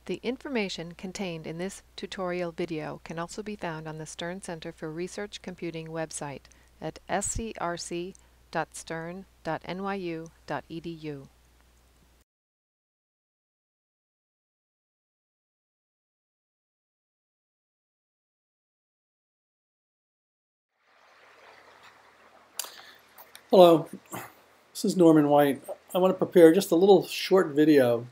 The information contained in this tutorial video can also be found on the Stern Center for Research Computing website at scrc.stern.nyu.edu. Hello, this is Norman White. I want to prepare just a little short video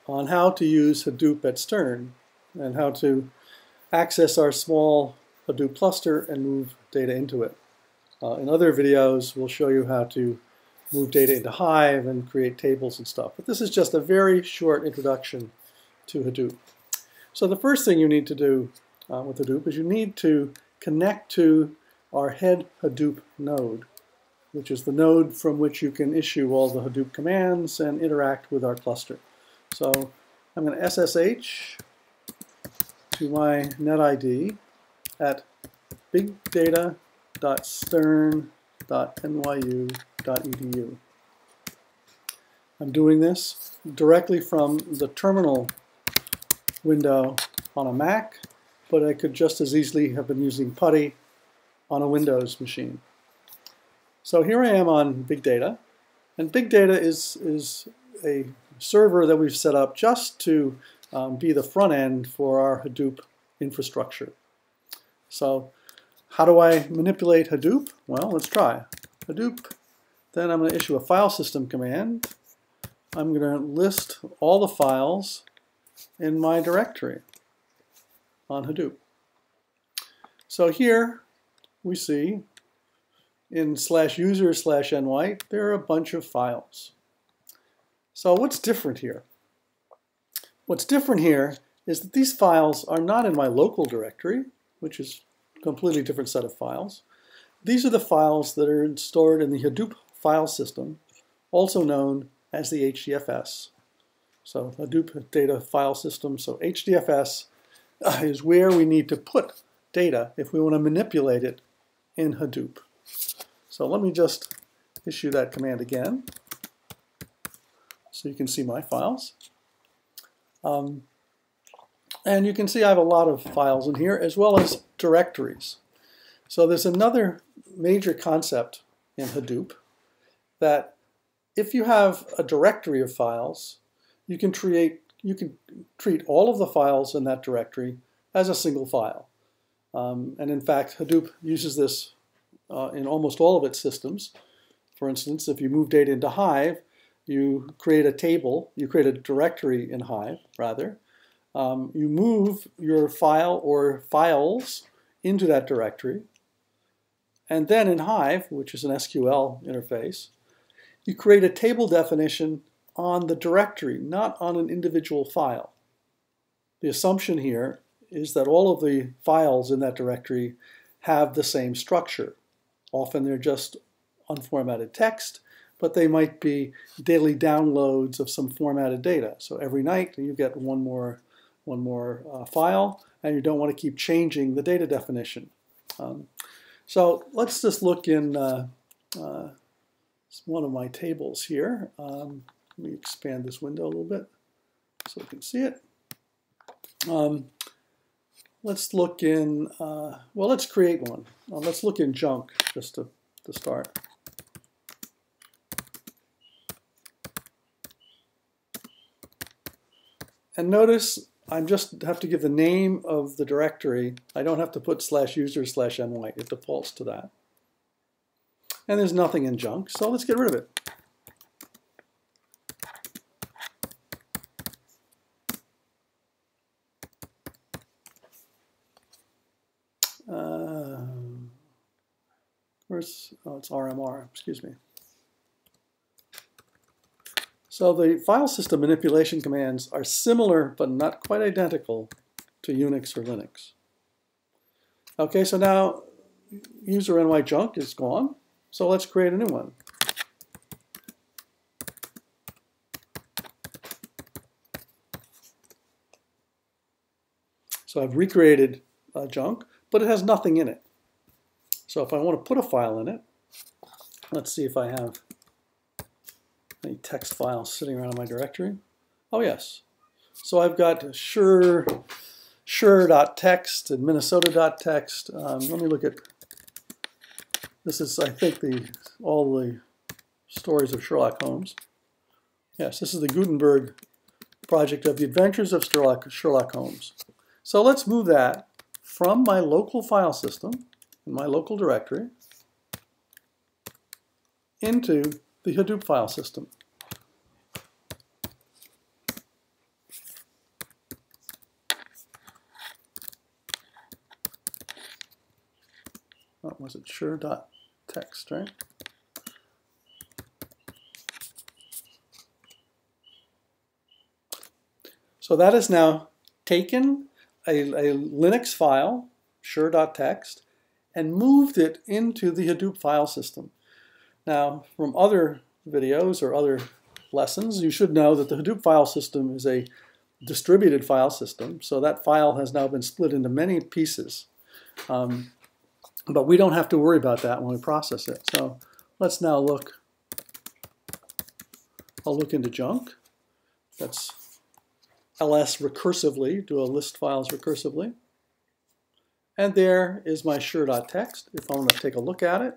on how to use Hadoop at Stern and how to access our small Hadoop cluster and move data into it. In other videos, we'll show you how to move data into Hive and create tables and stuff. But this is just a very short introduction to Hadoop. So the first thing you need to do with Hadoop is you need to connect to our head Hadoop node, which is the node from which you can issue all the Hadoop commands and interact with our cluster. So I'm going to SSH to my NetID at bigdata.stern.nyu.edu. I'm doing this directly from the terminal window on a Mac, but I could just as easily have been using PuTTY on a Windows machine. So here I am on Big Data, and Big Data is a server that we've set up just to be the front end for our Hadoop infrastructure. So how do I manipulate Hadoop? Well, let's try. Hadoop, then I'm going to issue a file system command. I'm going to list all the files in my directory on Hadoop. So here we see in /user/ny, there are a bunch of files. So what's different here? What's different here is that these files are not in my local directory, which is a completely different set of files. These are the files that are stored in the Hadoop file system, also known as the hdfs. So Hadoop data file system. So hdfs is where we need to put data if we want to manipulate it in Hadoop. So let me just issue that command again so you can see my files. And you can see I have a lot of files in here as well as directories. So there's another major concept in Hadoop that if you have a directory of files, you can treat all of the files in that directory as a single file. And in fact, Hadoop uses this in almost all of its systems. For instance, if you move data into Hive, you create a table, you create a directory in Hive, rather. You move your file or files into that directory. And then in Hive, which is an SQL interface, you create a table definition on the directory, not on an individual file. The assumption here is that all of the files in that directory have the same structure. Often they're just unformatted text, but they might be daily downloads of some formatted data. So every night you get one more file, and you don't want to keep changing the data definition. So let's just look in one of my tables here. Let me expand this window a little bit so you can see it. Let's look in, well, let's create one. Let's look in junk just to start. And notice I just have to give the name of the directory. I don't have to put /user/ny. It defaults to that. And there's nothing in junk, so let's get rid of it. Where's, oh, it's RMR, excuse me. So the file system manipulation commands are similar but not quite identical to Unix or Linux. Okay, so now user ny junk is gone, so let's create a new one. So I've recreated junk, but it has nothing in it. So if I want to put a file in it, let's see if I have any text files sitting around in my directory. Oh yes, So I've got sure.txt and minnesota.txt. Let me look at, this is, I think, all the stories of Sherlock Holmes. Yes, this is the Gutenberg project of the adventures of Sherlock Holmes. So let's move that from my local file system, in my local directory, into the Hadoop file system. What was it? Sure.txt, right? So that has now taken a Linux file, sure.txt, and moved it into the Hadoop file system. Now, from other videos or other lessons, you should know that the Hadoop file system is a distributed file system. So that file has now been split into many pieces. But we don't have to worry about that when we process it. So let's now look. I'll look into junk. That's ls recursively, do a list files recursively. And there is my sure.txt. If I want to take a look at it,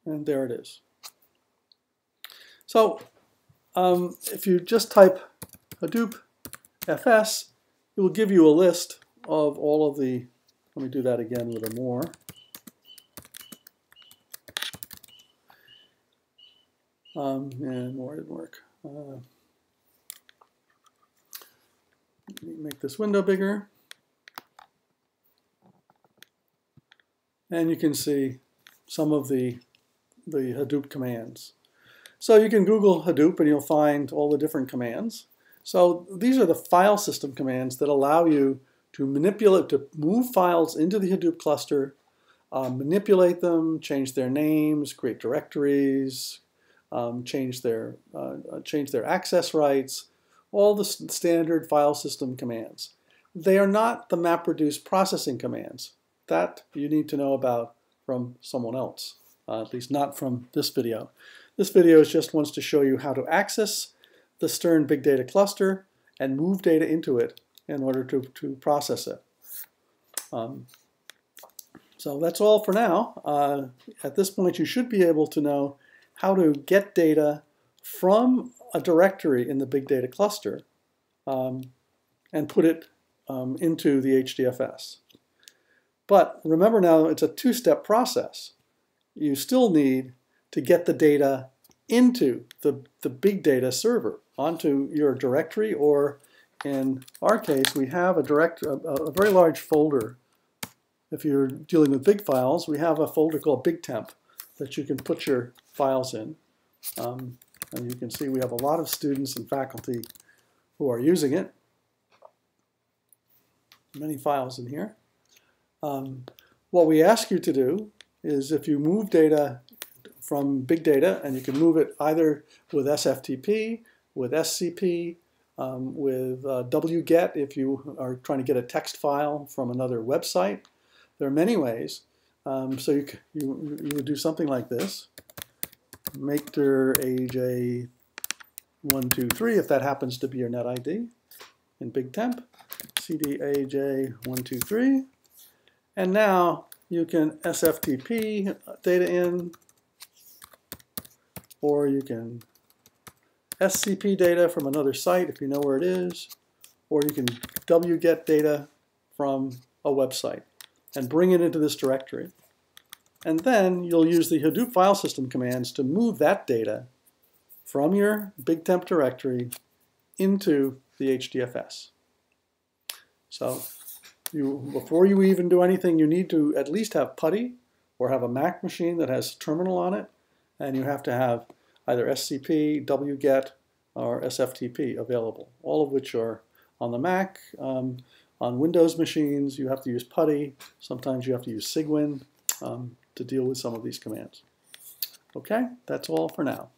and there it is. So if you just type Hadoop fs, it will give you a list of all of the, let me do that again with a more. And more didn't work. Let me make this window bigger. And you can see some of the Hadoop commands. So you can Google Hadoop and you'll find all the different commands. So these are the file system commands that allow you to manipulate, to move files into the Hadoop cluster, manipulate them, change their names, create directories, change their access rights, all the standard file system commands. They are not the MapReduce processing commands. That you need to know about from someone else, at least not from this video. This video just wants to show you how to access the Stern Big Data Cluster and move data into it in order to process it. So that's all for now. At this point, you should be able to know how to get data from a directory in the Big Data Cluster and put it into the HDFS. But remember now, it's a two-step process. You still need to get the data into the big data server, onto your directory, or in our case, we have a very large folder. If you're dealing with big files, we have a folder called BigTemp that you can put your files in. And you can see we have a lot of students and faculty who are using it. Many files in here. What we ask you to do is, if you move data from big data, and you can move it either with SFTP, with SCP, with wget if you are trying to get a text file from another website. There are many ways. So you would do something like this. Make dir aj123 if that happens to be your net ID in BigTemp. cd aj123. And now you can SFTP data in, or you can SCP data from another site if you know where it is, or you can wget data from a website and bring it into this directory. And then you'll use the Hadoop file system commands to move that data from your BigTemp directory into the HDFS. So before you even do anything, you need to at least have PuTTY or have a Mac machine that has terminal on it, and you have to have either SCP, wget, or SFTP available, all of which are on the Mac. On Windows machines, you have to use PuTTY. Sometimes you have to use Cygwin to deal with some of these commands. Okay, that's all for now.